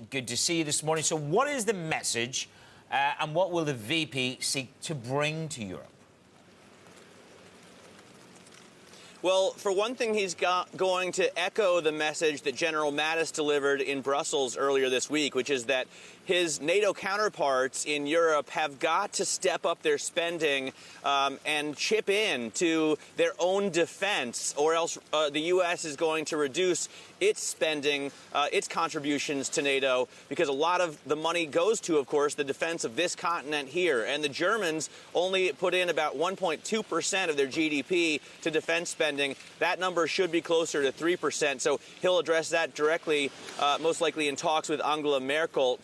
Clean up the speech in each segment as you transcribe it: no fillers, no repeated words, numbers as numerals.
good to see you this morning. So what is the message and what will the VP seek to bring to Europe? Well, for one thing, he's going to echo the message that General Mattis delivered in Brussels earlier this week, which is that his NATO counterparts in Europe have got to step up their spending and chip in to their own defense, or else the U.S. is going to reduce its spending, its contributions to NATO, because a lot of the money goes to, of course, the defense of this continent here. And the Germans only put in about 1.2% of their GDP to defense spending. That number should be closer to 3%. So he'll address that directly, most likely in talks with Angela Merkel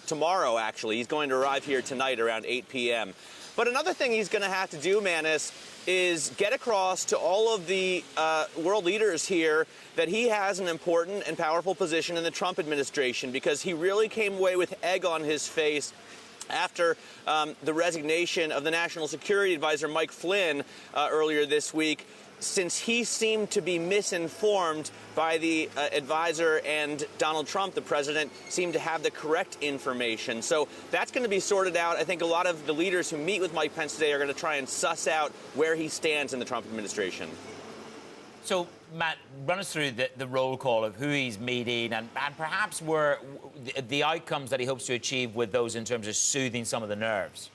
tomorrow, actually. He's going to arrive here tonight around 8 p.m. But another thing he's going to have to do, Manis, is get across to all of the world leaders here that he has an important and powerful position in the Trump administration, because he really came away with egg on his face after the resignation of the National Security Advisor Mike Flynn earlier this week, since he seemed to be misinformed by the advisor, and Donald Trump, the president, seemed to have the correct information. So that's going to be sorted out. I think a lot of the leaders who meet with Mike Pence today are going to try and suss out where he stands in the Trump administration. So, Matt, run us through the roll call of who he's meeting and perhaps where the outcomes that he hopes to achieve with those in terms of soothing some of the nerves.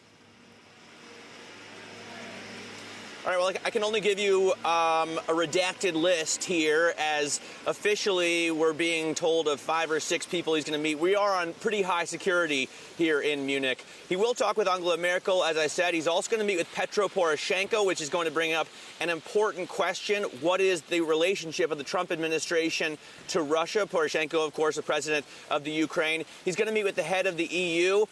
All right, well, I can only give you a redacted list here, as officially we're being told of 5 or 6 people he's going to meet. We are on pretty high security here in Munich. He will talk with Angela Merkel, as I said. He's also going to meet with Petro Poroshenko, which is going to bring up an important question. What is the relationship of the Trump administration to Russia? Poroshenko, of course, the president of the Ukraine. He's going to meet with the head of the EU,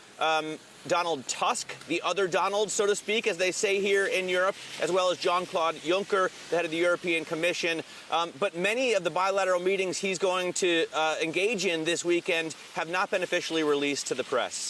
Donald Tusk, the other Donald, so to speak, as they say here in Europe, as well as Jean-Claude Juncker, the head of the European Commission. But many of the bilateral meetings he's going to engage in this weekend have not been officially released to the press.